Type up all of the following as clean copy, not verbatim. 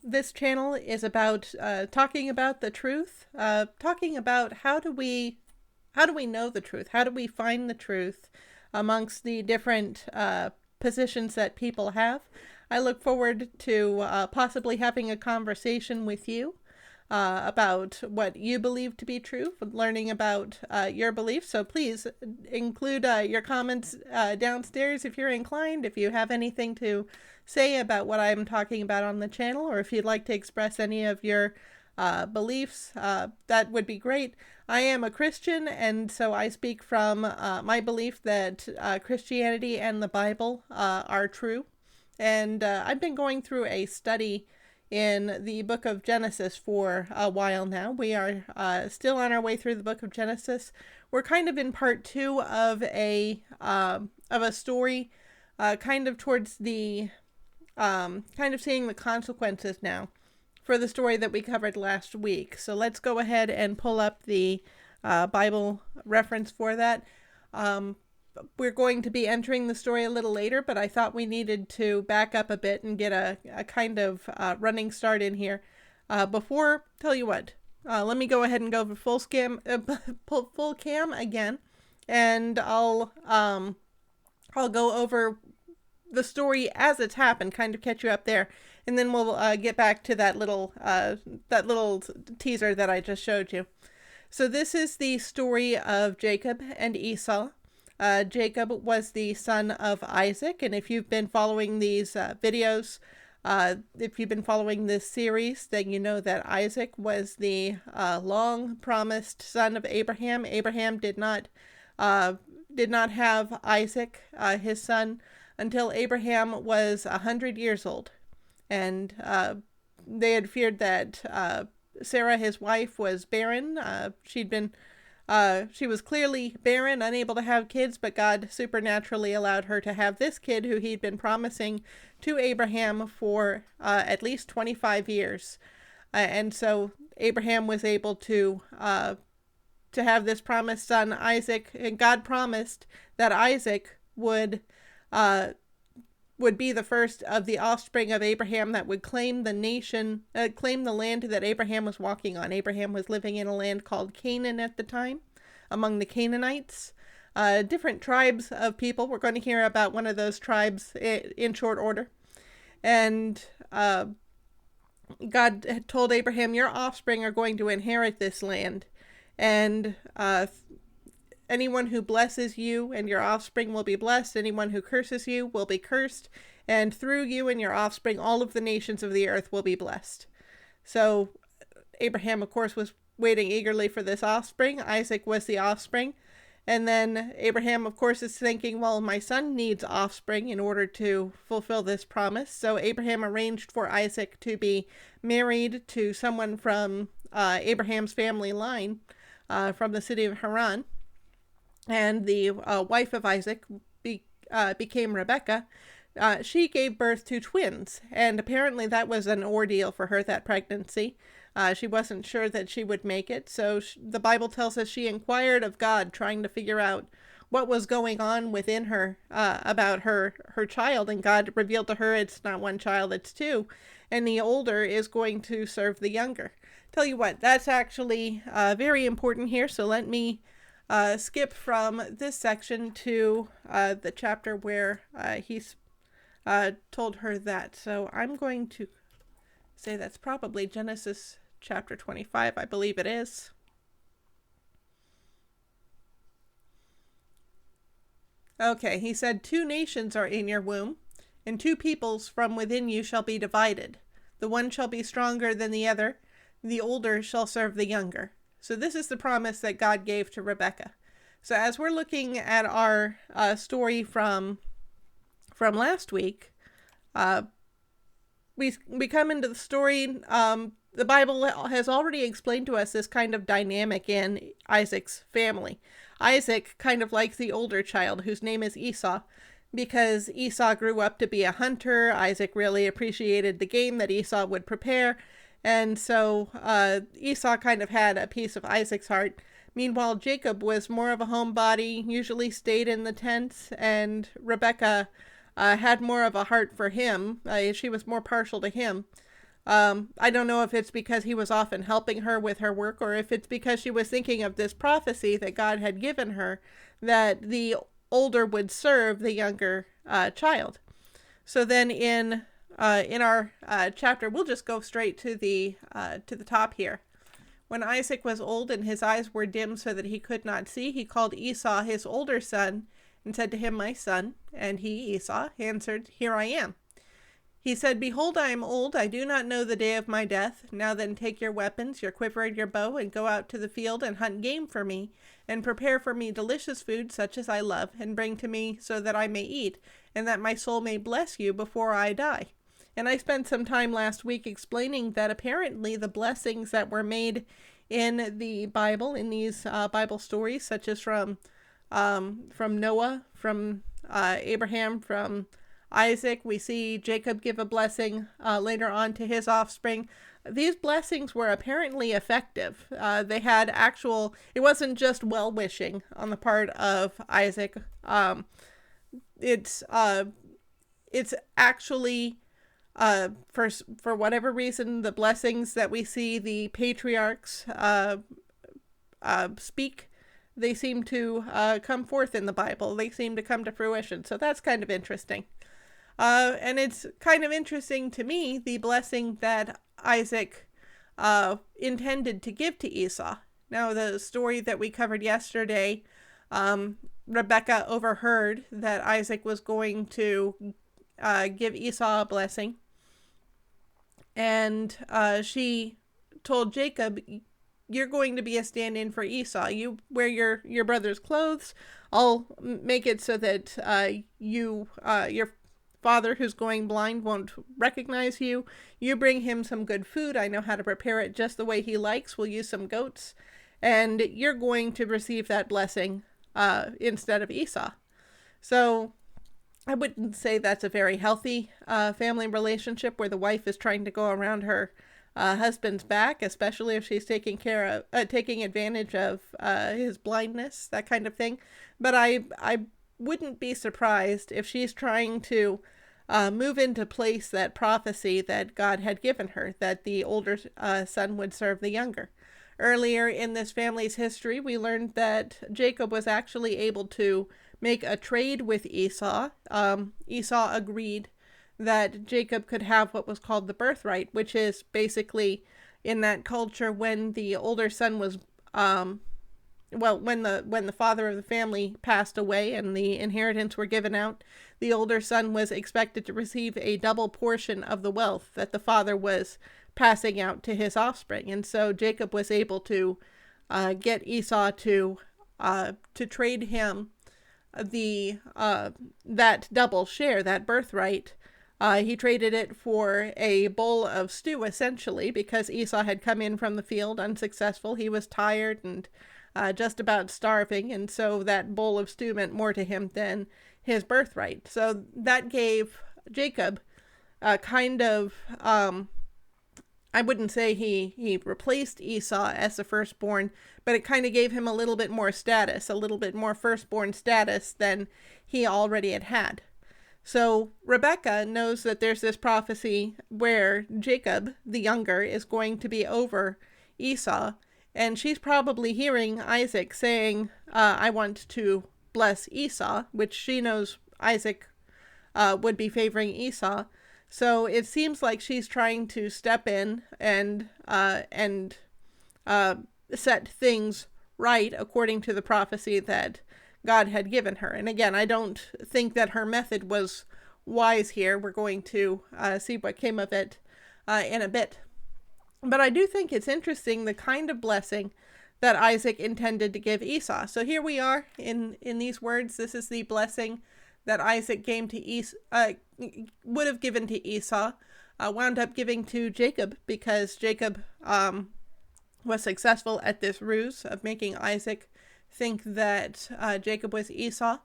this channel is about talking about the truth, talking about how do we know the truth? How do we find the truth amongst the different positions that people have? I look forward to possibly having a conversation with you about what you believe to be true, learning about your beliefs. So please include your comments downstairs if you're inclined, if you have anything to say about what I'm talking about on the channel, or if you'd like to express any of your beliefs, that would be great. I am a Christian, and so I speak from my belief that Christianity and the Bible are true. And I've been going through a study in the book of Genesis for a while now. We are still on our way through the book of Genesis. We're kind of in part 2 of a story, kind of towards the kind of seeing the consequences now for the story that we covered last week. So let's go ahead and pull up the Bible reference for that. We're going to be entering the story a little later, but I thought we needed to back up a bit and get a kind of running start in here. Tell you what, let me go ahead and go for full cam again, and I'll go over the story as it's happened, kind of catch you up there, and then we'll get back to that little teaser that I just showed you. So this is the story of Jacob and Esau. Jacob was the son of Isaac, and if you've been following these videos, if you've been following this series, then you know that Isaac was the long-promised son of Abraham. Abraham did not have Isaac, his son, until Abraham was 100 years old, and they had feared that Sarah, his wife, was barren. She was clearly barren, unable to have kids, but God supernaturally allowed her to have this kid who he'd been promising to Abraham for at least 25 years. And so Abraham was able to have this promised son, Isaac, and God promised that Isaac would be the first of the offspring of Abraham that would claim the land that Abraham was walking on. Abraham was living in a land called Canaan at the time, among the Canaanites, different tribes of people. We're going to hear about one of those tribes in short order. And God had told Abraham, your offspring are going to inherit this land, and anyone who blesses you and your offspring will be blessed. Anyone who curses you will be cursed. And through you and your offspring, all of the nations of the earth will be blessed. So Abraham, of course, was waiting eagerly for this offspring. Isaac was the offspring. And then Abraham, of course, is thinking, well, my son needs offspring in order to fulfill this promise. So Abraham arranged for Isaac to be married to someone from Abraham's family line, from the city of Haran. And the wife of Isaac became Rebekah. She gave birth to twins, and apparently that was an ordeal for her, that pregnancy. She wasn't sure that she would make it, so the Bible tells us she inquired of God, trying to figure out what was going on within her about her child, and God revealed to her it's not one child, it's two, and the older is going to serve the younger. Tell you what, that's actually very important here, so let me skip from this section to the chapter where he's told her that. So I'm going to say that's probably Genesis chapter 25, I believe it is. Okay, he said, 2 nations are in your womb, and 2 peoples from within you shall be divided. The one shall be stronger than the other, the older shall serve the younger. So this is the promise that God gave to Rebekah. So as we're looking at our story from last week, we come into the story. The Bible has already explained to us this kind of dynamic in Isaac's family. Isaac kind of like the older child, whose name is Esau, because Esau grew up to be a hunter. Isaac really appreciated the game that Esau would prepare. And so Esau kind of had a piece of Isaac's heart. Meanwhile, Jacob was more of a homebody, usually stayed in the tents, and Rebekah had more of a heart for him. She was more partial to him. I don't know if it's because he was often helping her with her work, or if it's because she was thinking of this prophecy that God had given her, that the older would serve the younger child. So then in our chapter, we'll just go straight to the top here. When Isaac was old and his eyes were dim so that he could not see, he called Esau his older son and said to him, "My son." And he, Esau, answered, "Here I am." He said, "Behold, I am old. I do not know the day of my death. Now then, take your weapons, your quiver and your bow, and go out to the field and hunt game for me, and prepare for me delicious food such as I love, and bring to me so that I may eat, and that my soul may bless you before I die." And I spent some time last week explaining that apparently the blessings that were made in the Bible, in these Bible stories, such as from Noah, from Abraham, from Isaac, we see Jacob give a blessing later on to his offspring. These blessings were apparently effective. They had actual, it wasn't just well-wishing on the part of Isaac. It's actually, for whatever reason, the blessings that we see the patriarchs speak, they seem to come forth in the Bible. They seem to come to fruition. So that's kind of interesting. And it's kind of interesting to me, the blessing that Isaac intended to give to Esau. Now, the story that we covered yesterday, Rebekah overheard that Isaac was going to give Esau a blessing. And she told Jacob, "You're going to be a stand-in for Esau. You wear your brother's clothes. I'll make it so that your father who's going blind won't recognize you. You bring him some good food. I know how to prepare it just the way he likes. We'll use some goats. And you're going to receive that blessing instead of Esau." So I wouldn't say that's a very healthy family relationship where the wife is trying to go around her husband's back, especially if she's taking advantage of his blindness, that kind of thing. But I wouldn't be surprised if she's trying to move into place that prophecy that God had given her, that the older son would serve the younger. Earlier in this family's history, we learned that Jacob was actually able to make a trade with Esau. Esau agreed that Jacob could have what was called the birthright, which is basically in that culture when the older son was, when the father of the family passed away and the inheritance were given out, the older son was expected to receive a double portion of the wealth that the father was passing out to his offspring. And so Jacob was able to get Esau to trade him that double share, that birthright. He traded it for a bowl of stew, essentially, because Esau had come in from the field unsuccessful. He was tired and just about starving, and so that bowl of stew meant more to him than his birthright. So that gave Jacob a kind of, I wouldn't say he replaced Esau as the firstborn, but it kind of gave him a little bit more status, a little bit more firstborn status than he already had. So Rebekah knows that there's this prophecy where Jacob, the younger, is going to be over Esau, and she's probably hearing Isaac saying, I want to bless Esau, which she knows Isaac would be favoring Esau. So it seems like she's trying to step in and set things right according to the prophecy that God had given her. And again, I don't think that her method was wise here. We're going to see what came of it in a bit. But I do think it's interesting the kind of blessing that Isaac intended to give Esau. So here we are in these words. This is the blessing that Isaac gave to would have given to Esau, wound up giving to Jacob, because Jacob was successful at this ruse of making Isaac think that Jacob was Esau.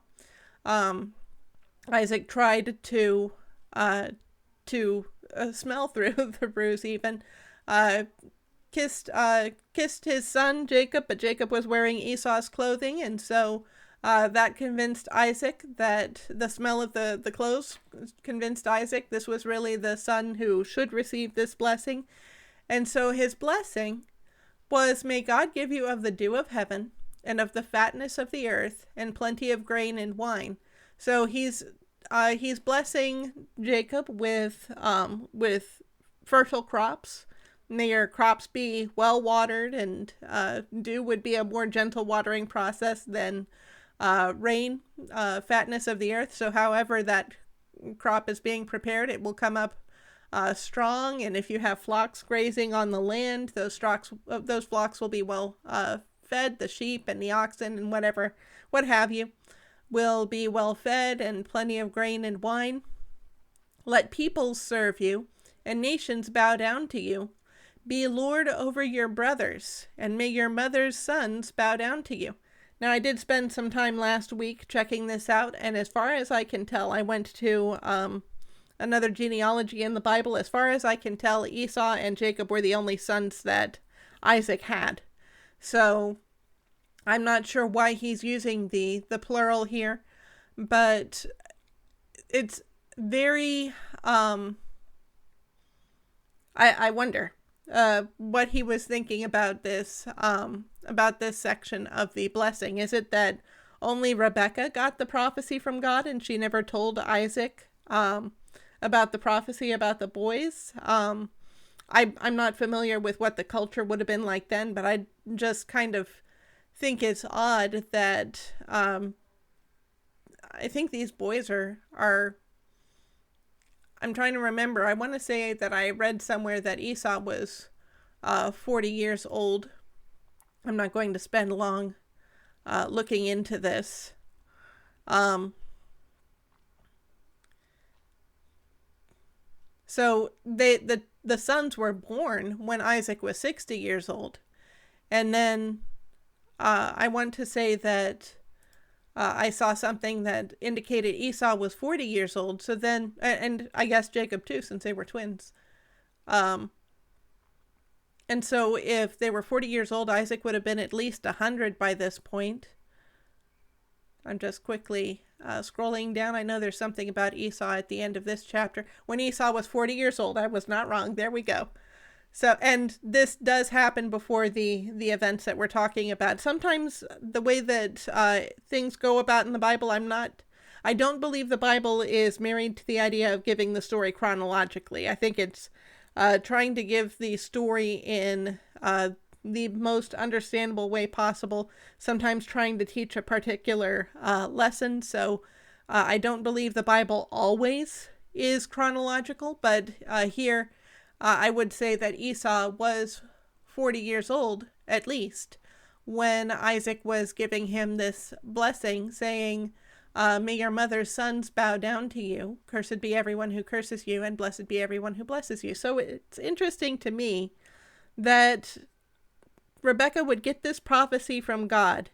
Isaac tried to smell through the ruse, even kissed his son Jacob, but Jacob was wearing Esau's clothing, and so That convinced Isaac, that the smell of the clothes convinced Isaac this was really the son who should receive this blessing. And so his blessing was, may God give you of the dew of heaven and of the fatness of the earth and plenty of grain and wine. So he's blessing Jacob with fertile crops. May your crops be well watered, and dew would be a more gentle watering process than rain, fatness of the earth. So however that crop is being prepared, it will come up strong. And if you have flocks grazing on the land, those flocks will be well fed. The sheep and the oxen and what have you, will be well fed, and plenty of grain and wine. Let peoples serve you, and nations bow down to you. Be lord over your brothers, and may your mother's sons bow down to you. Now, I did spend some time last week checking this out, and as far as I can tell, I went to another genealogy in the Bible. As far as I can tell, Esau and Jacob were the only sons that Isaac had. So I'm not sure why he's using the plural here, but it's very, I wonder what he was thinking about this section of the blessing. Is it that only Rebekah got the prophecy from God and she never told Isaac about the prophecy about the boys? I'm not familiar with what the culture would have been like then, but I just kind of think it's odd that I think these boys are I'm trying to remember. I want to say that I read somewhere that Esau was 40 years old. I'm not going to spend long looking into this. So the sons were born when Isaac was 60 years old. And then I want to say that I saw something that indicated Esau was 40 years old. So then, and I guess Jacob too, since they were twins. And so if they were 40 years old, Isaac would have been at least 100 by this point. I'm just quickly scrolling down. I know there's something about Esau at the end of this chapter. When Esau was 40 years old, I was not wrong. There we go. So, and this does happen before the events that we're talking about. Sometimes the way that things go about in the Bible, I don't believe the Bible is married to the idea of giving the story chronologically. I think it's trying to give the story in the most understandable way possible, sometimes trying to teach a particular lesson. So I don't believe the Bible always is chronological, but here I would say that Esau was 40 years old, at least, when Isaac was giving him this blessing, saying, may your mother's sons bow down to you. Cursed be everyone who curses you, and blessed be everyone who blesses you. So it's interesting to me that Rebekah would get this prophecy from God,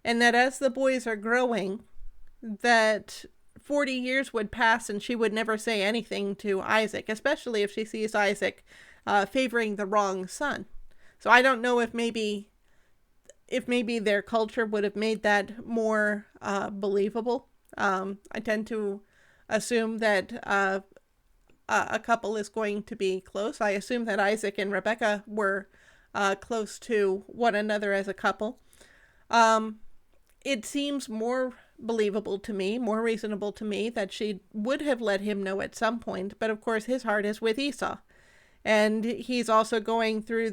and that as the boys are growing, that 40 years would pass and she would never say anything to Isaac, especially if she sees Isaac favoring the wrong son. So I don't know if maybe their culture would have made that more believable. I tend to assume that a couple is going to be close. I assume that Isaac and Rebekah were close to one another as a couple. It seems more believable to me, more reasonable to me, that she would have let him know at some point. But of course, his heart is with Esau. And he's also going through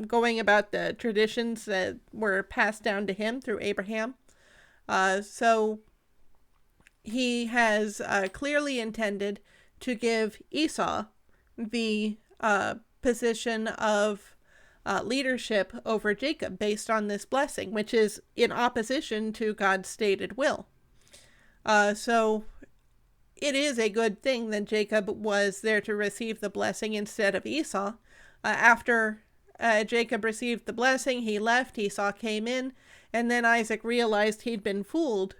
going about the traditions that were passed down to him through Abraham. So he has clearly intended to give Esau the position of leadership over Jacob based on this blessing, which is in opposition to God's stated will. So it is a good thing that Jacob was there to receive the blessing instead of Esau. After Jacob received the blessing, he left, Esau came in, and then Isaac realized he'd been fooled.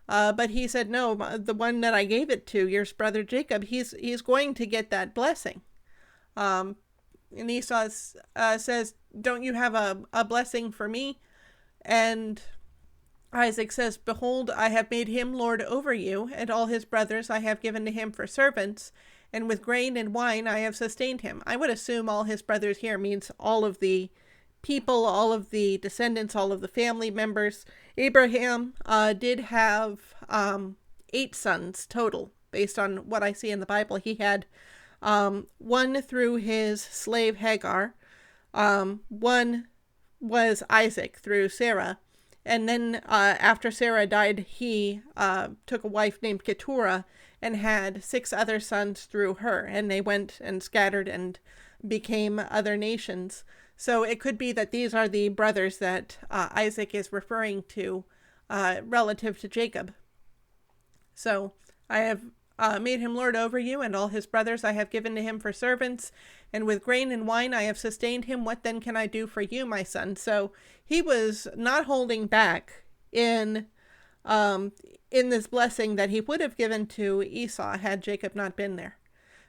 But he said, no, the one that I gave it to, your brother Jacob, he's going to get that blessing. And Esau says, don't you have a blessing for me? And Isaac says, "Behold, I have made him lord over you, and all his brothers I have given to him for servants, and with grain and wine I have sustained him." I would assume all his brothers here means all of the people, all of the descendants, all of the family members. Abraham did have 8 sons total, based on what I see in the Bible. He had one through his slave Hagar, one was Isaac through Sarah, and then after Sarah died, he took a wife named Keturah and had 6 other sons through her, and they went and scattered and became other nations. So it could be that these are the brothers that Isaac is referring to relative to Jacob. So I have made him lord over you, and all his brothers I have given to him for servants, and with grain and wine I have sustained him. What then can I do for you, my son? So he was not holding back in this blessing that he would have given to Esau had Jacob not been there.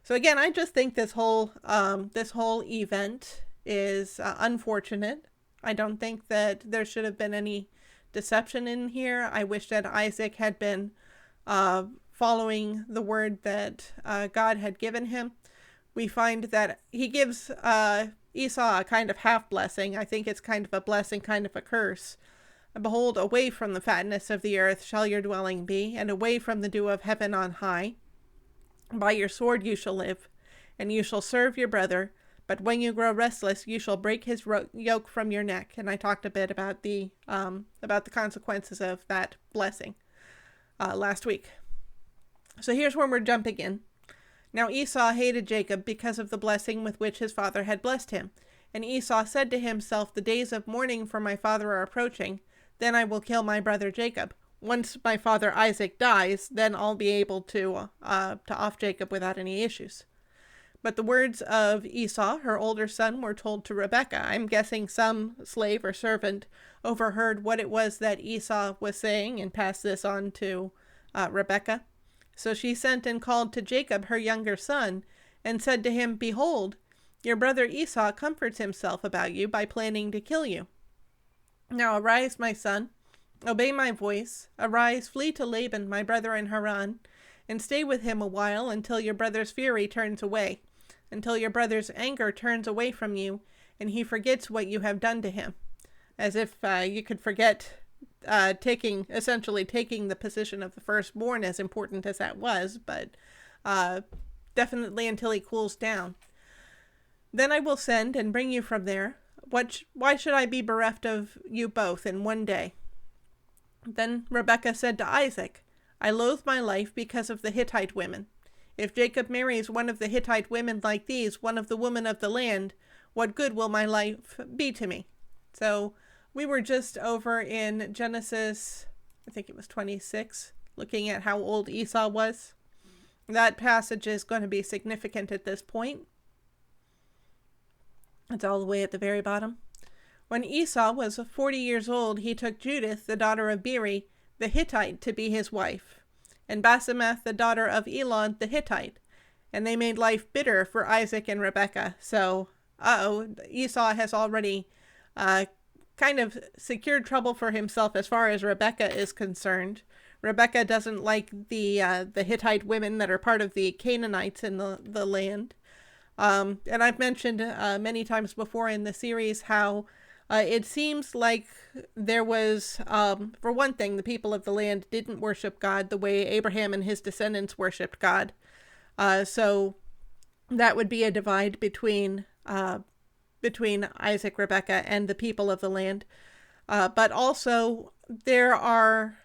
So again, I just think this whole event is unfortunate. I don't think that there should have been any deception in here. I wish that Isaac had been following the word that God had given him. We find that he gives Esau a kind of half blessing. I think it's kind of a blessing, kind of a curse. "Behold, away from the fatness of the earth shall your dwelling be, and away from the dew of heaven on high. By your sword you shall live, and you shall serve your brother. But when you grow restless, you shall break his yoke from your neck." And I talked a bit about the consequences of that blessing last week. So here's where we're jumping in. "Now Esau hated Jacob because of the blessing with which his father had blessed him. And Esau said to himself, the days of mourning for my father are approaching. Then I will kill my brother Jacob. Once my father Isaac dies, then I'll be able to off Jacob without any issues." But the words of Esau, her older son, were told to Rebekah. I'm guessing some slave or servant overheard what it was that Esau was saying and passed this on to Rebekah. So she sent and called to Jacob, her younger son, and said to him, "Behold, your brother Esau comforts himself about you by planning to kill you. Now arise, my son, obey my voice. Arise, flee to Laban, my brother in Haran, and stay with him a while until your brother's fury turns away, until your brother's anger turns away from you, and he forgets what you have done to him." As if you could forget essentially taking the position of the firstborn, as important as that was, but definitely until he cools down. "Then I will send and bring you from there. Why should I be bereft of you both in one day?" Then Rebekah said to Isaac, "I loathe my life because of the Hittite women. If Jacob marries one of the Hittite women like these, one of the women of the land, what good will my life be to me?" So we were just over in Genesis, I think it was 26, looking at how old Esau was. That passage is going to be significant at this point. It's all the way at the very bottom. "When Esau was 40 years old, he took Judith, the daughter of Beeri, the Hittite, to be his wife, and Basemath, the daughter of Elon, the Hittite. And they made life bitter for Isaac and Rebekah." So, Esau has already kind of secured trouble for himself as far as Rebekah is concerned. Rebekah doesn't like the Hittite women that are part of the Canaanites in the land. And I've mentioned many times before in the series how it seems like there was, for one thing, the people of the land didn't worship God the way Abraham and his descendants worshipped God. So that would be a divide between Isaac, Rebekah, and the people of the land. But also there are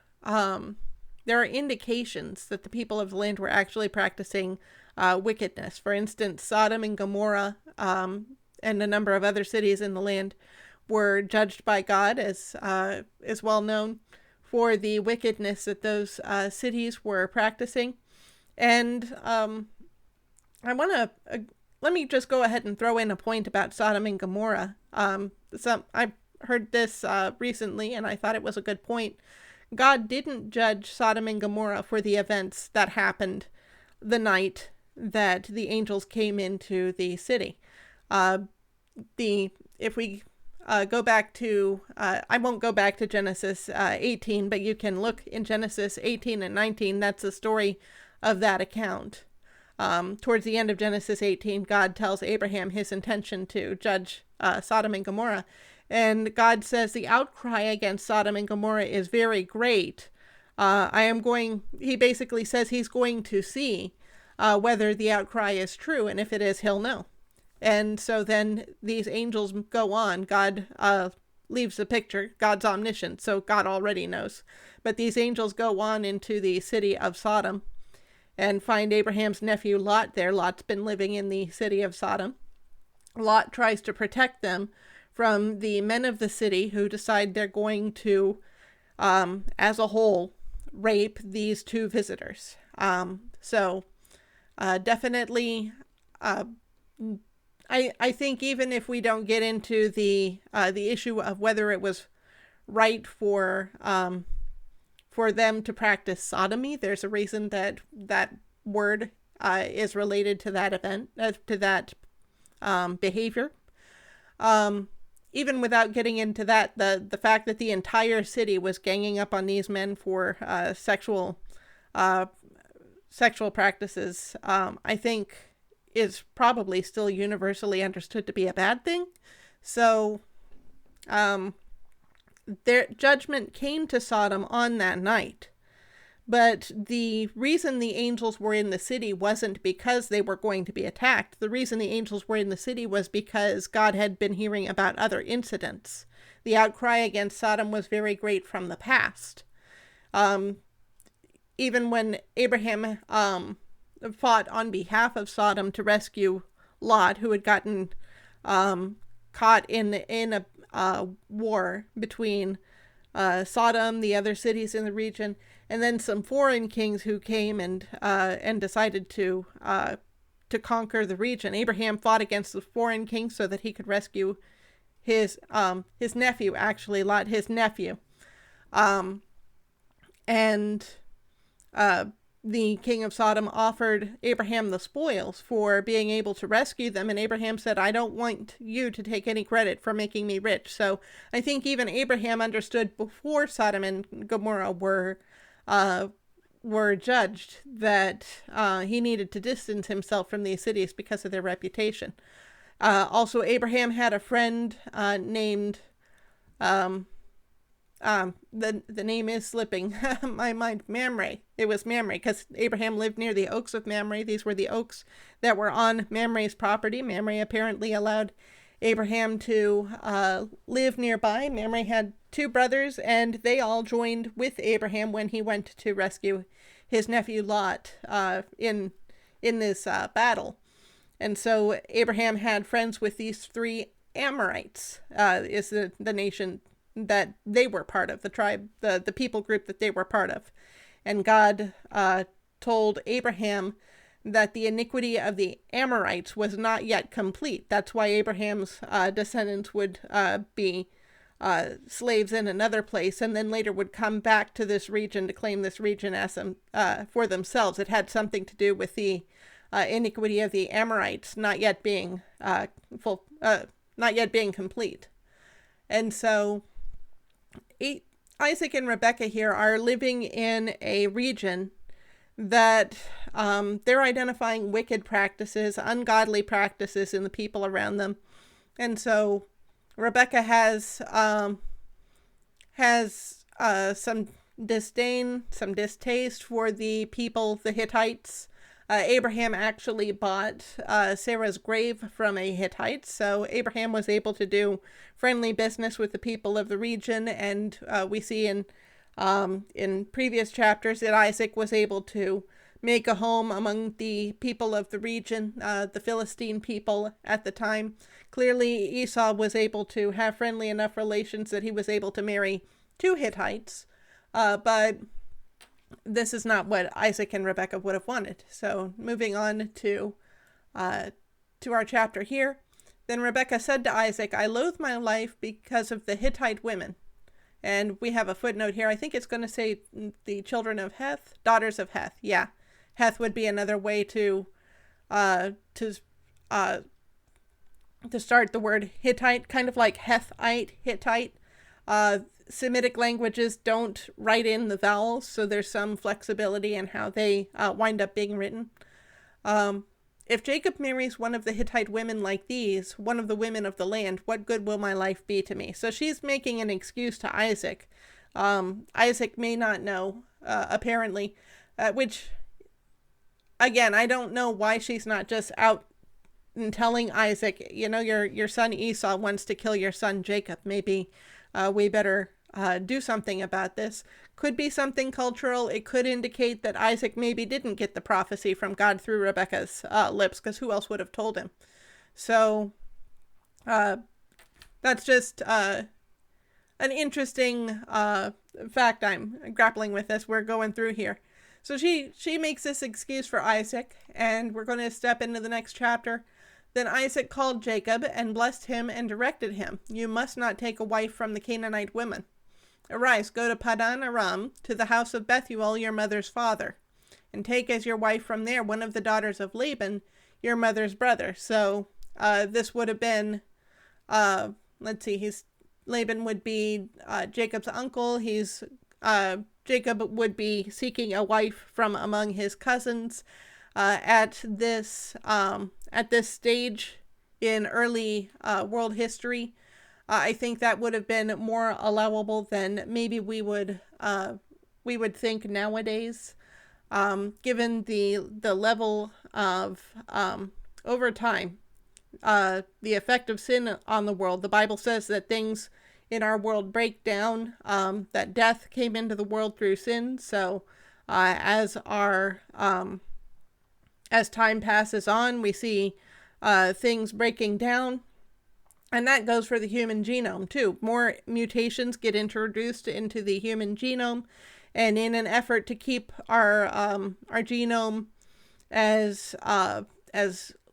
indications that the people of the land were actually practicing wickedness. For instance, Sodom and Gomorrah and a number of other cities in the land were judged by God, as is well known, for the wickedness that those cities were practicing. And let me just go ahead and throw in a point about Sodom and Gomorrah. I heard this recently, and I thought it was a good point. God didn't judge Sodom and Gomorrah for the events that happened the night that the angels came into the city. If we go back to, I won't go back to Genesis 18, but you can look in Genesis 18 and 19. That's the story of that account. Towards the end of Genesis 18, God tells Abraham his intention to judge Sodom and Gomorrah. And God says the outcry against Sodom and Gomorrah is very great. He basically says he's going to see whether the outcry is true. And if it is, he'll know. And so then these angels go on. God leaves the picture. God's omniscient, so God already knows. But these angels go on into the city of Sodom and find Abraham's nephew Lot there. Lot's been living in the city of Sodom. Lot tries to protect them from the men of the city who decide they're going to, as a whole, rape these two visitors. Definitely, I think even if we don't get into the issue of whether it was right for them to practice sodomy, there's a reason that that word is related to that event, to that behavior. Even without getting into that, the fact that the entire city was ganging up on these men for sexual practices, I think is probably still universally understood to be a bad thing. So, their judgment came to Sodom on that night. But the reason the angels were in the city wasn't because they were going to be attacked. The reason the angels were in the city was because God had been hearing about other incidents. The outcry against Sodom was very great from the past. Even when Abraham fought on behalf of Sodom to rescue Lot, who had gotten caught in a war between Sodom, the other cities in the region, and then some foreign kings who came and decided to conquer the region. Abraham fought against the foreign kings so that he could rescue his nephew, actually, Lot, his nephew. The king of Sodom offered Abraham the spoils for being able to rescue them, and Abraham said, I don't want you to take any credit for making me rich. So I think even Abraham understood before Sodom and Gomorrah were judged that he needed to distance himself from these cities because of their reputation. Also, Abraham had a friend named... the name is slipping my mind. Mamre. It was Mamre, because Abraham lived near the oaks of Mamre. These were the oaks that were on Mamre's property. Mamre apparently allowed Abraham to live nearby. Mamre had two brothers, and they all joined with Abraham when he went to rescue his nephew Lot in this battle. And so Abraham had friends with these three Amorites, is the nation that they were part of, the tribe, the people group that they were part of. And God told Abraham that the iniquity of the Amorites was not yet complete. That's why Abraham's descendants would be slaves in another place, and then later would come back to this region to claim this region as for themselves. It had something to do with the iniquity of the Amorites not yet being complete. And so Isaac and Rebekah here are living in a region that they're identifying wicked practices, ungodly practices in the people around them. And so Rebekah has some disdain, some distaste for the people, the Hittites. Abraham actually bought Sarah's grave from a Hittite, so Abraham was able to do friendly business with the people of the region, and we see in previous chapters that Isaac was able to make a home among the people of the region, the Philistine people at the time. Clearly, Esau was able to have friendly enough relations that he was able to marry two Hittites, but this is not what Isaac and Rebekah would have wanted. So moving on to our chapter here. Then Rebekah said to Isaac, I loathe my life because of the Hittite women. And we have a footnote here. I think it's going to say the children of Heth, daughters of Heth. Yeah, Heth would be another way to to start the word Hittite, kind of like Hethite, Hittite. Semitic languages don't write in the vowels, so there's some flexibility in how they wind up being written. If Jacob marries one of the Hittite women like these, one of the women of the land, what good will my life be to me? So she's making an excuse to Isaac. Isaac may not know, apparently, which, again, I don't know why she's not just out and telling Isaac, your son Esau wants to kill your son Jacob. Maybe we better do something about this. Could be something cultural. It could indicate that Isaac maybe didn't get the prophecy from God through Rebekah's lips, because who else would have told him? So that's just an interesting fact I'm grappling with as we're going through here. So she makes this excuse for Isaac, and we're going to step into the next chapter. Then Isaac called Jacob and blessed him and directed him, "You must not take a wife from the Canaanite women. Arise, go to Padan Aram, to the house of Bethuel, your mother's father, and take as your wife from there one of the daughters of Laban, your mother's brother." So this would have been, Laban would be Jacob's uncle. Jacob would be seeking a wife from among his cousins. At this stage in early world history, I think that would have been more allowable than maybe we would think nowadays, given the level of over time, the effect of sin on the world. The Bible says that things in our world break down, that death came into the world through sin. So as time passes on, we see things breaking down. And that goes for the human genome, too. More mutations get introduced into the human genome. And in an effort to keep our genome as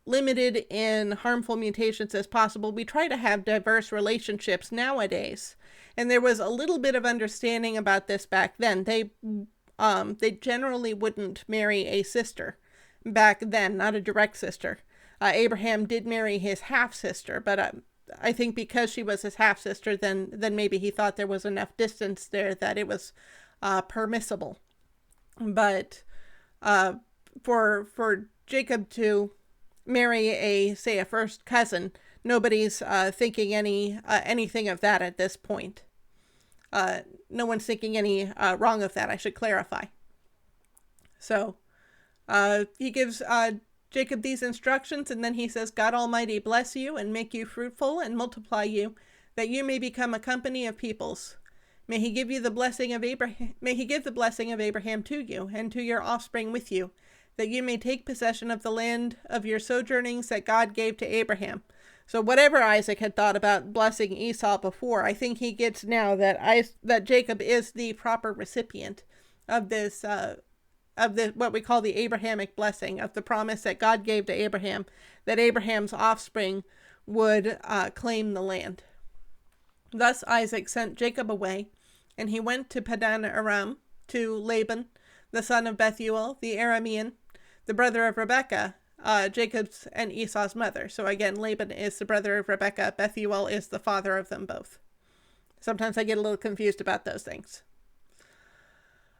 limited in harmful mutations as possible, we try to have diverse relationships nowadays. And there was a little bit of understanding about this back then. They generally wouldn't marry a sister back then, not a direct sister. Abraham did marry his half-sister, but I think because she was his half-sister, then maybe he thought there was enough distance there that it was permissible. But for Jacob to marry a first cousin, nobody's thinking anything of that at this point. No one's thinking any wrong of that, I should clarify. So he gives Jacob these instructions, and then he says, "God Almighty bless you and make you fruitful and multiply you, that you may become a company of peoples. May he give the blessing of Abraham to you and to your offspring with you, that you may take possession of the land of your sojournings that God gave to Abraham." So whatever Isaac had thought about blessing Esau before, I think he gets now that Jacob is the proper recipient of this what we call the Abrahamic blessing, of the promise that God gave to Abraham, that Abraham's offspring would claim the land. Thus Isaac sent Jacob away, and he went to Padan Aram, to Laban, the son of Bethuel, the Aramean, the brother of Rebekah, Jacob's and Esau's mother. So again, Laban is the brother of Rebekah. Bethuel is the father of them both. Sometimes I get a little confused about those things.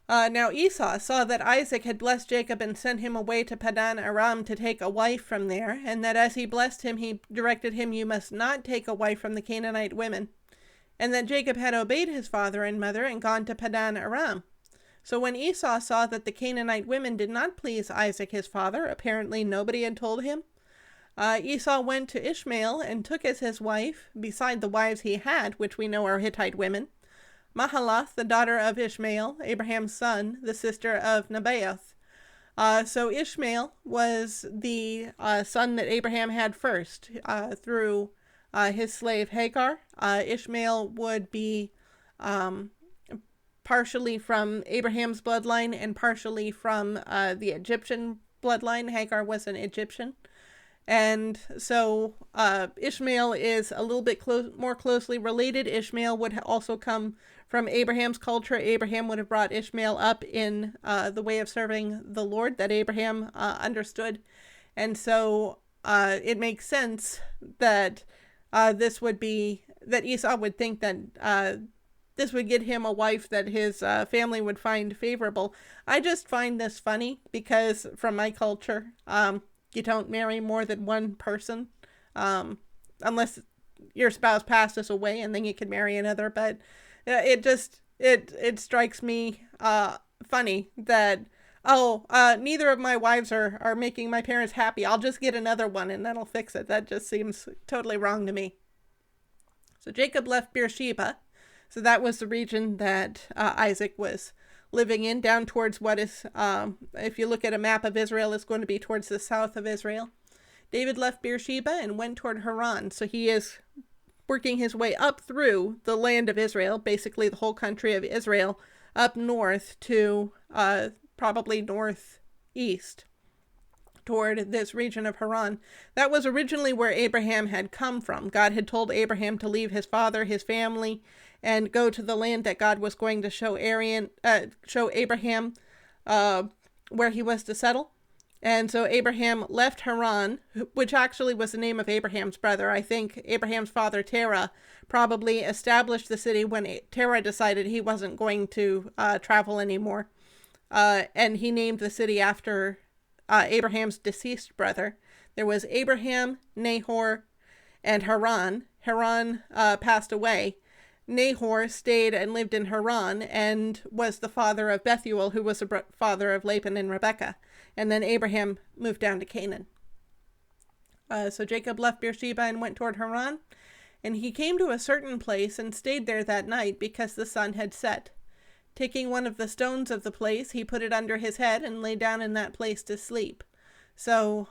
Now Esau saw that Isaac had blessed Jacob and sent him away to Padan Aram to take a wife from there, and that as he blessed him, he directed him, "You must not take a wife from the Canaanite women," and that Jacob had obeyed his father and mother and gone to Padan Aram. So when Esau saw that the Canaanite women did not please Isaac his father, apparently nobody had told him, Esau went to Ishmael and took as his wife, beside the wives he had, which we know are Hittite women, Mahalath, the daughter of Ishmael, Abraham's son, the sister of Nebaioth. So Ishmael was the son that Abraham had first through his slave Hagar. Ishmael would be partially from Abraham's bloodline and partially from the Egyptian bloodline. Hagar was an Egyptian. And so Ishmael is a little bit more closely related. Ishmael would also come from Abraham's culture. Abraham would have brought Ishmael up in the way of serving the Lord that Abraham understood. And so it makes sense that that Esau would think that this would get him a wife that his family would find favorable. I just find this funny because from my culture, you don't marry more than one person, unless your spouse passes away, and then you can marry another. But it strikes me funny that neither of my wives are making my parents happy. I'll just get another one and that'll fix it. That just seems totally wrong to me. So Jacob left Beersheba. So that was the region that Isaac was living in, down towards what is, if you look at a map of Israel, it's going to be towards the south of Israel. David left Beersheba and went toward Haran. So he is working his way up through the land of Israel, basically the whole country of Israel, up north to probably northeast toward this region of Haran. That was originally where Abraham had come from. God had told Abraham to leave his father, his family, and go to the land that God was going to show Abraham where he was to settle. And so Abraham left Haran, which actually was the name of Abraham's brother. I think Abraham's father, Terah, probably established the city when Terah decided he wasn't going to travel anymore. And he named the city after Abraham's deceased brother. There was Abraham, Nahor, and Haran. Haran passed away. Nahor stayed and lived in Haran and was the father of Bethuel, who was the father of Laban and Rebekah. And then Abraham moved down to Canaan. So Jacob left Beersheba and went toward Haran. And he came to a certain place and stayed there that night because the sun had set. Taking one of the stones of the place, he put it under his head and lay down in that place to sleep. So,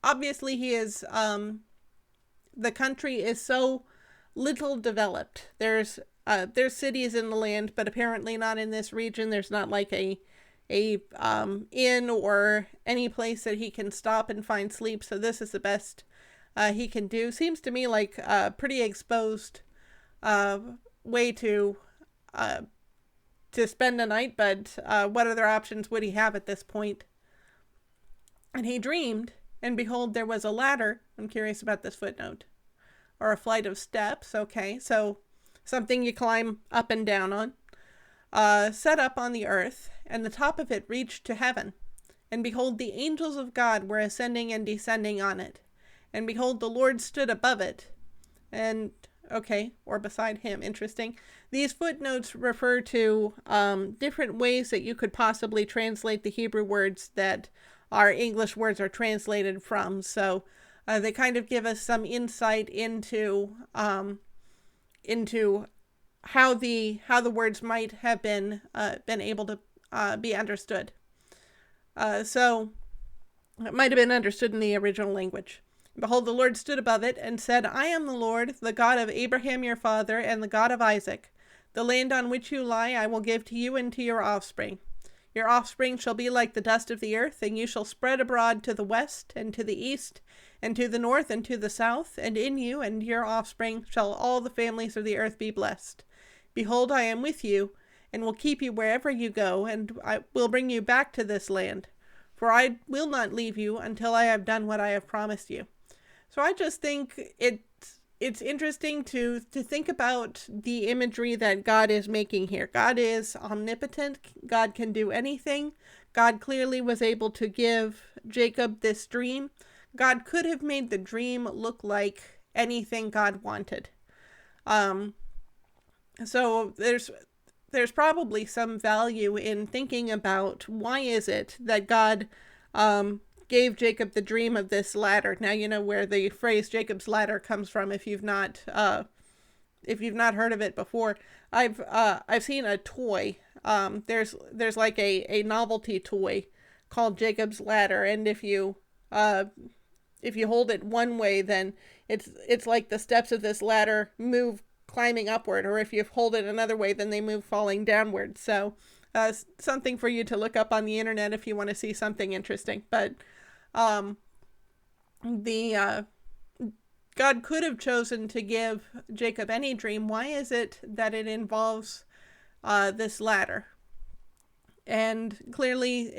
obviously he is, the country is so little developed. There's cities in the land, but apparently not in this region. There's not like a inn or any place that he can stop and find sleep. So this is the best he can do. Seems to me like a pretty exposed way to spend the night, but what other options would he have at this point? And he dreamed, and behold, there was a ladder. I'm curious about this footnote. Or a flight of steps. Okay, so something you climb up and down on. Set up on the earth, and the top of it reached to heaven. And behold, the angels of God were ascending and descending on it. And behold, the Lord stood above it. And, okay, or beside him. Interesting. These footnotes refer to different ways that you could possibly translate the Hebrew words that our English words are translated from. So they kind of give us some insight into how the words might have been able to be understood. So it might have been understood in the original language. Behold, the Lord stood above it and said, I am the Lord, the God of Abraham your father, and the God of Isaac. The land on which you lie I will give to you and to your offspring. Your offspring shall be like the dust of the earth, and you shall spread abroad to the west, and to the east, and to the north, and to the south, and in you and your offspring shall all the families of the earth be blessed. Behold, I am with you, and will keep you wherever you go, and I will bring you back to this land. For I will not leave you until I have done what I have promised you. So I just think it's interesting to think about the imagery that God is making here. God is omnipotent. God can do anything. God clearly was able to give Jacob this dream. God could have made the dream look like anything God wanted. So there's probably some value in thinking about why is it that God gave Jacob the dream of this ladder. Now you know where the phrase Jacob's ladder comes from if you've not heard of it before. I've seen a toy. There's like a novelty toy called Jacob's ladder, and if you hold it one way, then it's like the steps of this ladder move climbing upward, or if you hold it another way, then they move falling downward. So something for you to look up on the internet if you want to see something interesting. But God could have chosen to give Jacob any dream. Why is it that it involves this ladder? And clearly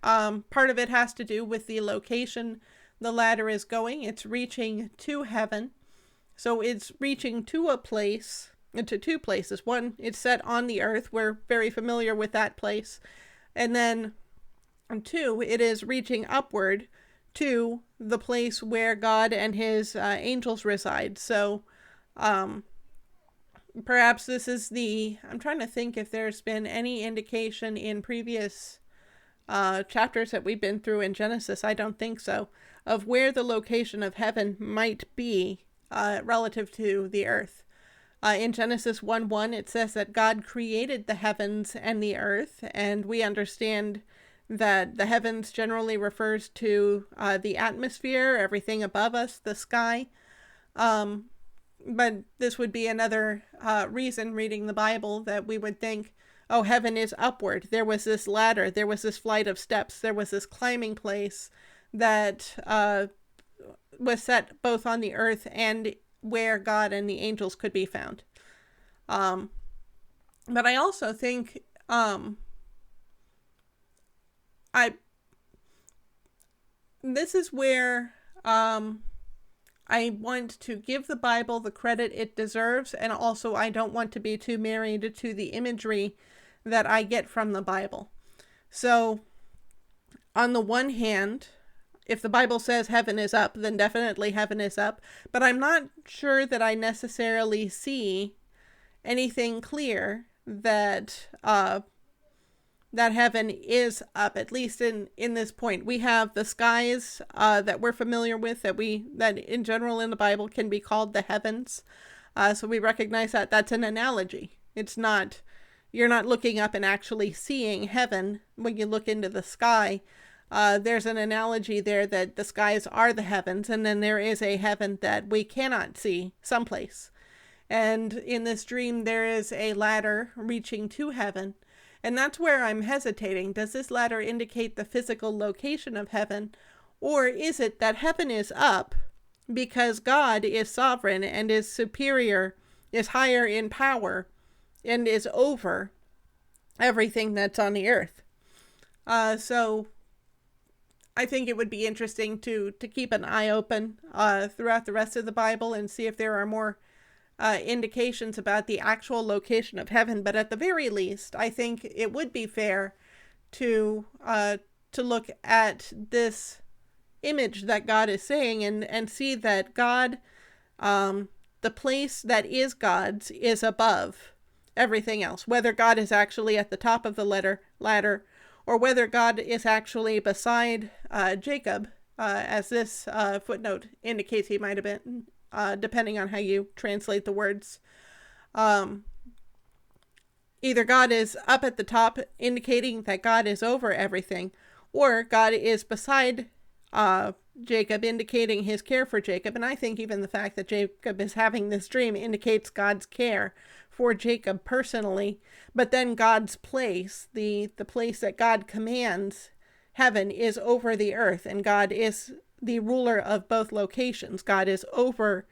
part of it has to do with the location the ladder is going. It's reaching to heaven. So it's reaching to a place, to two places. One, it's set on the earth. We're very familiar with that place. And then two, it is reaching upward to the place where God and his angels reside. So perhaps this is I'm trying to think if there's been any indication in previous chapters that we've been through in Genesis. I don't think so, of where the location of heaven might be relative to the earth. In Genesis 1:1, it says that God created the heavens and the earth, and we understand that the heavens generally refers to the atmosphere, everything above us, the sky. But this would be another reason, reading the Bible, that we would think, oh, heaven is upward. There was this ladder. There was this flight of steps. There was this climbing place that was set both on the earth and where God and the angels could be found. But I also think this is where I want to give the Bible the credit it deserves, and also I don't want to be too married to the imagery that I get from the Bible. So, on the one hand, if the Bible says heaven is up, then definitely heaven is up, but I'm not sure that I necessarily see anything clear that that heaven is up, at least in this point. We have the skies that we're familiar with, that in general in the Bible can be called the heavens. So we recognize that that's an analogy. It's not, you're not looking up and actually seeing heaven when you look into the sky. There's an analogy there that the skies are the heavens, and then there is a heaven that we cannot see someplace. And in this dream, there is a ladder reaching to heaven. And that's where I'm hesitating. Does this ladder indicate the physical location of heaven? Or is it that heaven is up because God is sovereign and is superior, is higher in power, and is over everything that's on the earth? So I think it would be interesting to keep an eye open throughout the rest of the Bible and see if there are more indications about the actual location of heaven. But at the very least, I think it would be fair to look at this image that God is saying and see that God, the place that is God's, is above everything else. Whether God is actually at the top of the ladder, or whether God is actually beside Jacob, as this footnote indicates he might have been. Depending on how you translate the words. Either God is up at the top, indicating that God is over everything, or God is beside Jacob, indicating his care for Jacob. And I think even the fact that Jacob is having this dream indicates God's care for Jacob personally. But then God's place, the place that God commands, heaven, is over the earth, and God is the ruler of both locations. God is over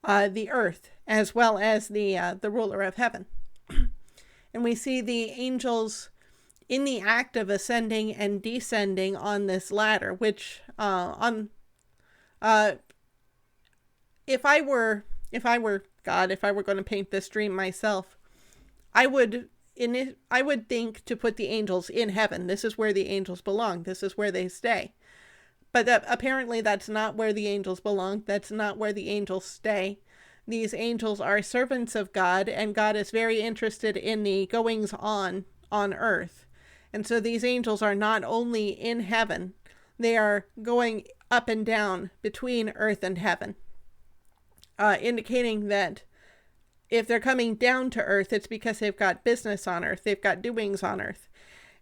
the earth as well as the ruler of heaven. And we see the angels in the act of ascending and descending on this ladder, which if I were God, if I were going to paint this dream myself, I would think to put the angels in heaven. This is where the angels belong. This is where they stay. But apparently that's not where the angels belong. That's not where the angels stay. These angels are servants of God, and God is very interested in the goings on earth. And so these angels are not only in heaven, they are going up and down between earth and heaven, indicating that if they're coming down to earth, it's because they've got business on earth. They've got doings on earth.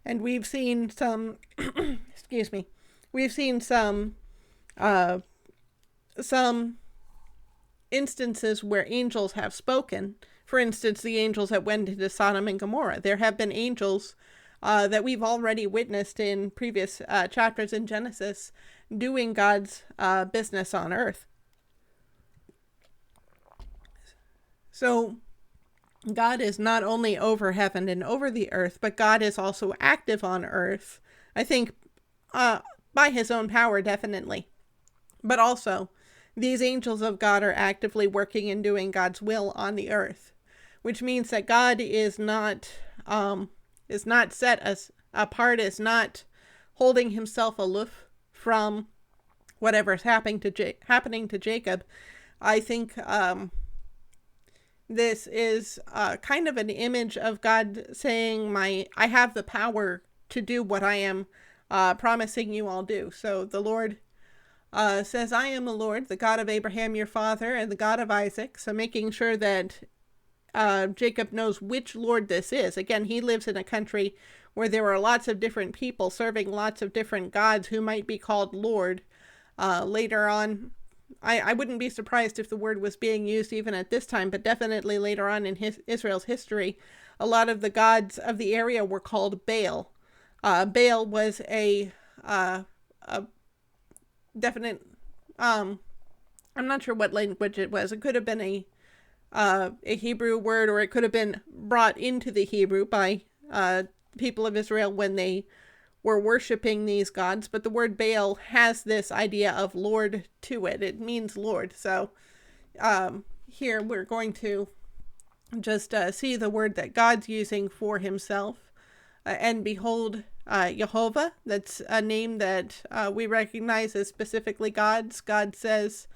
And we've seen some, excuse me, we've seen some instances where angels have spoken. For instance, the angels that went into Sodom and Gomorrah. There have been angels that we've already witnessed in previous chapters in Genesis doing God's business on earth. So God is not only over heaven and over the earth, but God is also active on earth. I think by his own power, definitely. But also, these angels of God are actively working and doing God's will on the earth, which means that God is not set as apart, is not holding himself aloof from whatever is happening to Jacob. I think this is kind of an image of God saying, I have the power to do what I am promising you I'll do. So the Lord says, I am the Lord, the God of Abraham your father, and the God of Isaac. So making sure that Jacob knows which Lord this is. Again, he lives in a country where there are lots of different people serving lots of different gods who might be called Lord. Later on, I wouldn't be surprised if the word was being used even at this time, but definitely later on in Israel's history, a lot of the gods of the area were called Baal. Baal was a definite, I'm not sure what language it was. It could have been a Hebrew word, or it could have been brought into the Hebrew by people of Israel when they were worshiping these gods. But the word Baal has this idea of Lord to it. It means Lord. So here we're going to just see the word that God's using for himself. And behold, Jehovah, that's a name that we recognize as specifically God's. God says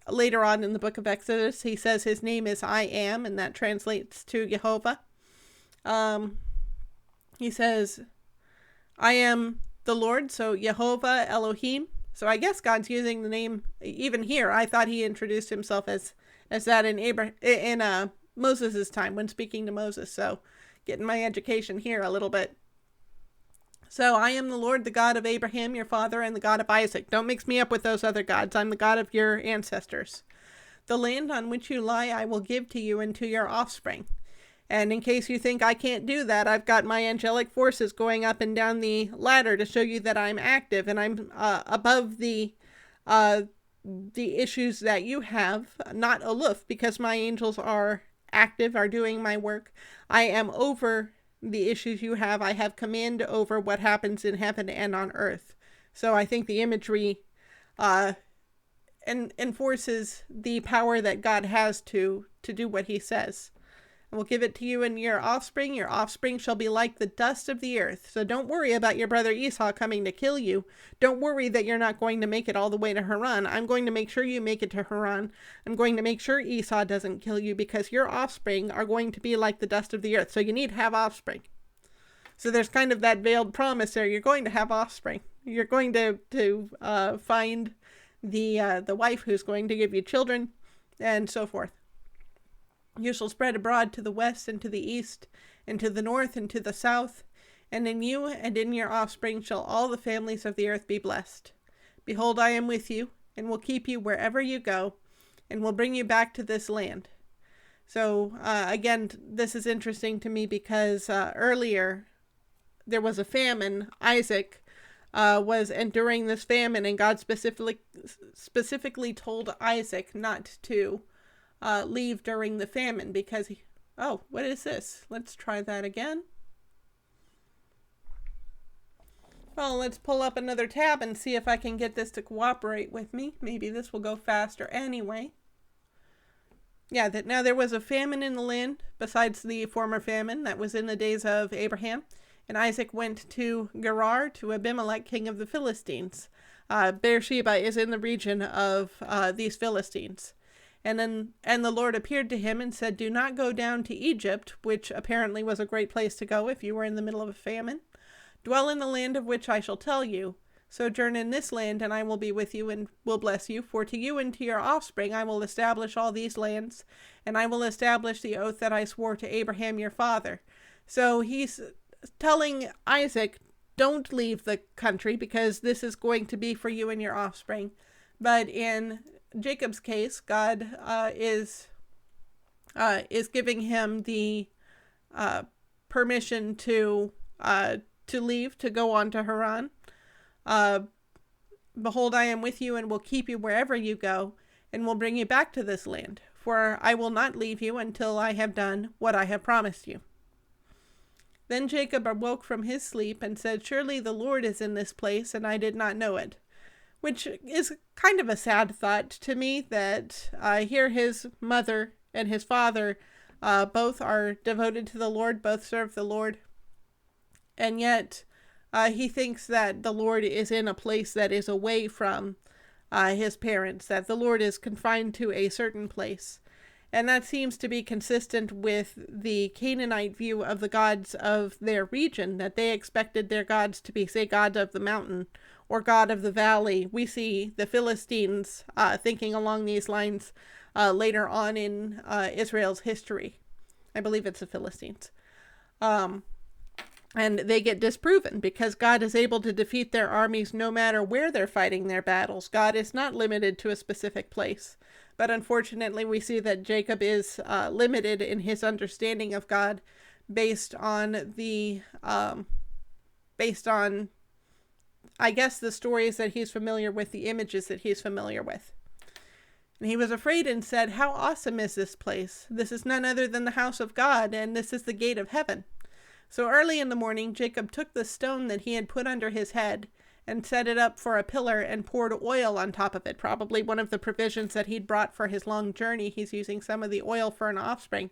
later on in the book of Exodus, he says his name is I am, and that translates to Jehovah. He says, I am the Lord, so Jehovah Elohim. So I guess God's using the name even here. I thought he introduced himself as that in Moses' time when speaking to Moses. So getting my education here a little bit. So I am the Lord, the God of Abraham, your father, and the God of Isaac. Don't mix me up with those other gods. I'm the God of your ancestors. The land on which you lie I will give to you and to your offspring. And in case you think I can't do that, I've got my angelic forces going up and down the ladder to show you that I'm active and I'm above the issues that you have, not aloof, because my angels are active, are doing my work. I am over the issues you have. I have command over what happens in heaven and on earth. So I think the imagery enforces the power that God has to do what he says. I will give it to you and your offspring. Your offspring shall be like the dust of the earth. So don't worry about your brother Esau coming to kill you. Don't worry that you're not going to make it all the way to Haran. I'm going to make sure you make it to Haran. I'm going to make sure Esau doesn't kill you, because your offspring are going to be like the dust of the earth. So you need to have offspring. So there's kind of that veiled promise there. You're going to have offspring. You're going to find the wife who's going to give you children, and so forth. You shall spread abroad to the west and to the east, and to the north and to the south, and in you and in your offspring shall all the families of the earth be blessed. Behold, I am with you, and will keep you wherever you go, and will bring you back to this land. So, again, this is interesting to me because earlier there was a famine. Isaac was enduring this famine, and God specifically told Isaac not to leave during the famine, because what is this? Let's try that again. Well, let's pull up another tab and see if I can get this to cooperate with me. Maybe this will go faster anyway. Yeah, now there was a famine in the land besides the former famine that was in the days of Abraham. And Isaac went to Gerar, to Abimelech, king of the Philistines. Beersheba is in the region of these Philistines. And the Lord appeared to him and said, do not go down to Egypt, which apparently was a great place to go if you were in the middle of a famine. Dwell in the land of which I shall tell you. Sojourn in this land, and I will be with you and will bless you. For to you and to your offspring I will establish all these lands, and I will establish the oath that I swore to Abraham your father. So he's telling Isaac, don't leave the country, because this is going to be for you and your offspring. But in Jacob's case, God is giving him the permission to leave, to go on to Haran. Behold, I am with you and will keep you wherever you go, and will bring you back to this land. for I will not leave you until I have done what I have promised you." Then Jacob awoke from his sleep and said, "Surely the Lord is in this place, and I did not know it." Which is kind of a sad thought to me, that here his mother and his father both are devoted to the Lord, both serve the Lord, and yet he thinks that the Lord is in a place that is away from his parents, that the Lord is confined to a certain place. And that seems to be consistent with the Canaanite view of the gods of their region, that they expected their gods to be, say, God of the mountain or God of the valley. We see the Philistines thinking along these lines later on in Israel's history. I believe it's the Philistines. And they get disproven because God is able to defeat their armies no matter where they're fighting their battles. God is not limited to a specific place. But unfortunately, we see that Jacob is limited in his understanding of God based on, I guess, the stories that he's familiar with, the images that he's familiar with. And he was afraid and said, "How awesome is this place? This is none other than the house of God, and this is the gate of heaven." So early in the morning, Jacob took the stone that he had put under his head and set it up for a pillar and poured oil on top of it. Probably one of the provisions that he'd brought for his long journey. He's using some of the oil for an offering,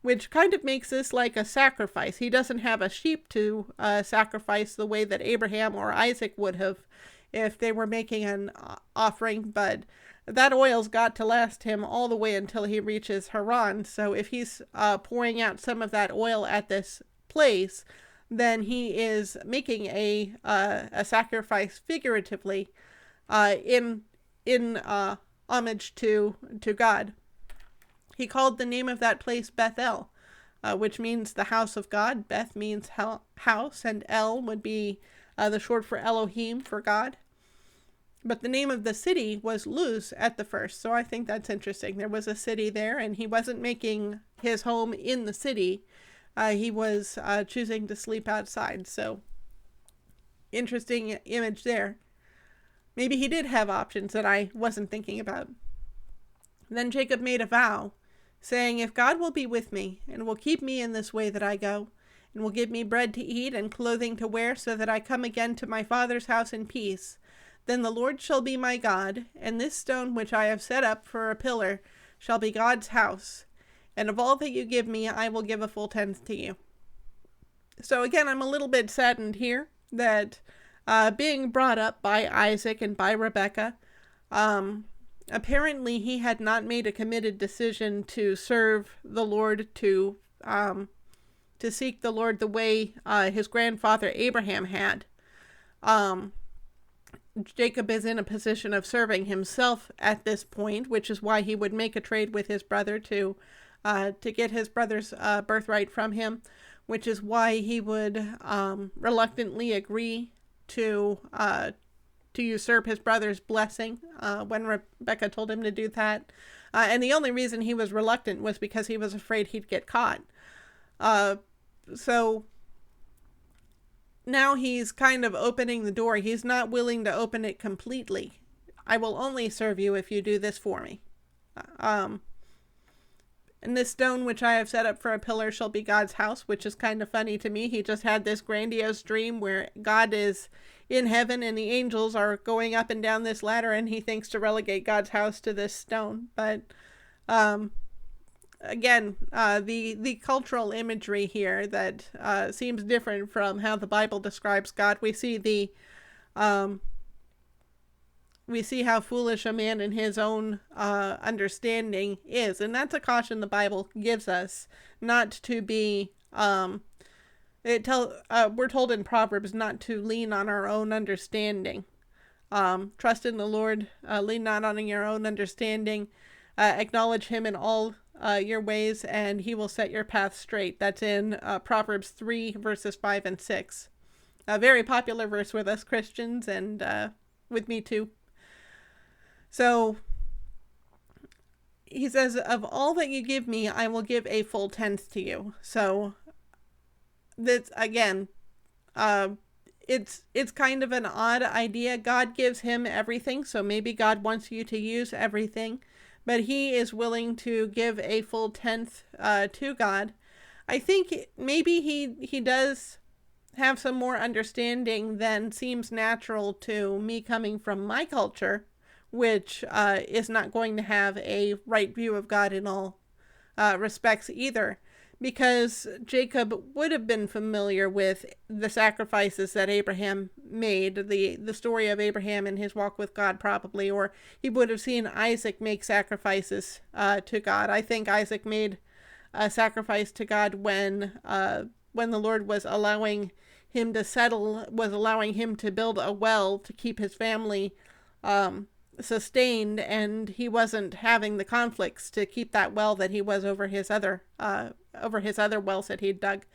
which kind of makes this like a sacrifice. He doesn't have a sheep to sacrifice the way that Abraham or Isaac would have if they were making an offering, but that oil's got to last him all the way until he reaches Haran. So if he's pouring out some of that oil at this place, then he is making a sacrifice figuratively in homage to God. He called the name of that place Bethel, which means the house of God. Beth means house, and El would be the short for Elohim, for God. But the name of the city was Luz at the first, so I think that's interesting. There was a city there, and he wasn't making his home in the city. He was choosing to sleep outside, so interesting image there. Maybe he did have options that I wasn't thinking about. Then Jacob made a vow, saying, "If God will be with me, and will keep me in this way that I go, and will give me bread to eat and clothing to wear, so that I come again to my father's house in peace, then the Lord shall be my God, and this stone which I have set up for a pillar shall be God's house. And of all that you give me, I will give a full tenth to you." So again, I'm a little bit saddened here that being brought up by Isaac and by Rebekah, apparently he had not made a committed decision to serve the Lord, to seek the Lord the way his grandfather Abraham had. Jacob is in a position of serving himself at this point, which is why he would make a trade with his brother to get his brother's birthright from him, which is why he would reluctantly agree to usurp his brother's blessing when Rebekah told him to do that. And the only reason he was reluctant was because he was afraid he'd get caught. So now he's kind of opening the door. He's not willing to open it completely. "I will only serve you if you do this for me. And this stone which I have set up for a pillar shall be God's house," which is kind of funny to me. He just had this grandiose dream where God is in heaven and the angels are going up and down this ladder, and he thinks to relegate God's house to this stone. But again, the cultural imagery here that seems different from how the Bible describes God. We see how foolish a man in his own understanding is, and that's a caution the Bible gives us, not to be. We're told in Proverbs not to lean on our own understanding. Trust in the Lord. Lean not on your own understanding. Acknowledge him in all your ways, and he will set your path straight. That's in Proverbs 3, verses 5 and 6. A very popular verse with us Christians, and with me too. So he says, "Of all that you give me, I will give a full tenth to you." So that's, again, it's kind of an odd idea. God gives him everything, so maybe God wants you to use everything. but he is willing to give a full tenth to God. I think maybe he does have some more understanding than seems natural to me coming from my culture, which is not going to have a right view of God in all respects either, because Jacob would have been familiar with the sacrifices that Abraham made, the story of Abraham and his walk with God probably, or he would have seen Isaac make sacrifices to God. I think Isaac made a sacrifice to God when the Lord was allowing him to settle, was allowing him to build a well to keep his family sustained, and he wasn't having the conflicts to keep that well that he was over his other wells that he'd dug.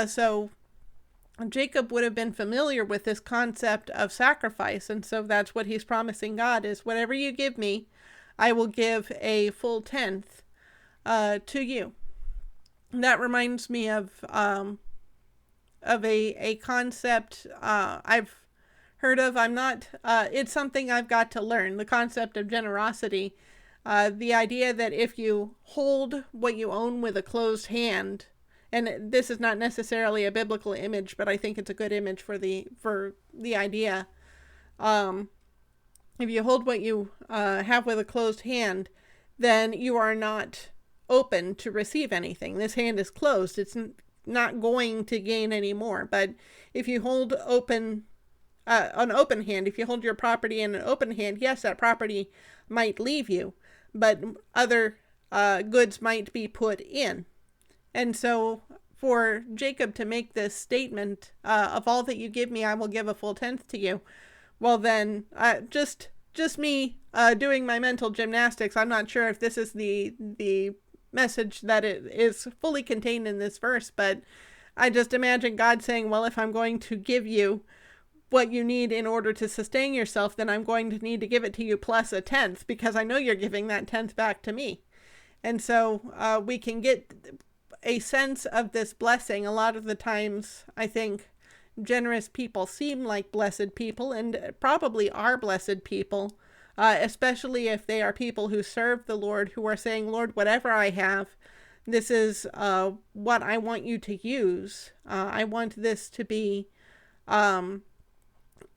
So Jacob would have been familiar with this concept of sacrifice, and so that's what he's promising God is, whatever you give me, I will give a full tenth to you. And that reminds me of a concept I've heard of. I'm not, it's something I've got to learn, the concept of generosity. The idea that if you hold what you own with a closed hand, and this is not necessarily a biblical image, but I think it's a good image for the idea. If you hold what you have with a closed hand, then you are not open to receive anything. This hand is closed. It's not going to gain any more. But if you hold an open hand, if you hold your property in an open hand, yes, that property might leave you, but other goods might be put in. And so for Jacob to make this statement, of all that you give me, I will give a full tenth to you. Well, then, just me doing my mental gymnastics, I'm not sure if this is the message that it is fully contained in this verse, but I just imagine God saying, well, if I'm going to give you what you need in order to sustain yourself, then I'm going to need to give it to you plus a tenth, because I know you're giving that tenth back to me. And so we can get a sense of this blessing. A lot of the times, I think generous people seem like blessed people, and probably are blessed people, especially if they are people who serve the Lord, who are saying, Lord, whatever I have, this is what I want you to use. I want this to be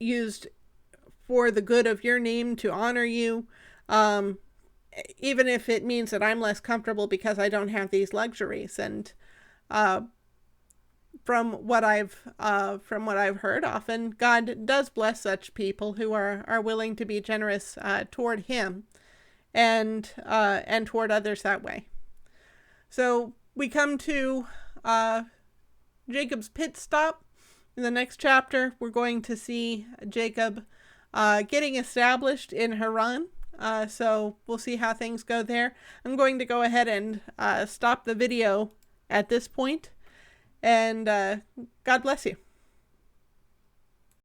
used for the good of your name, to honor you, even if it means that I'm less comfortable because I don't have these luxuries. And from what I've heard, often God does bless such people who are willing to be generous toward Him and toward others that way. So we come to Jacob's pit stop. In the next chapter, we're going to see Jacob getting established in Haran. So we'll see how things go there. I'm going to go ahead and stop the video at this point. And God bless you.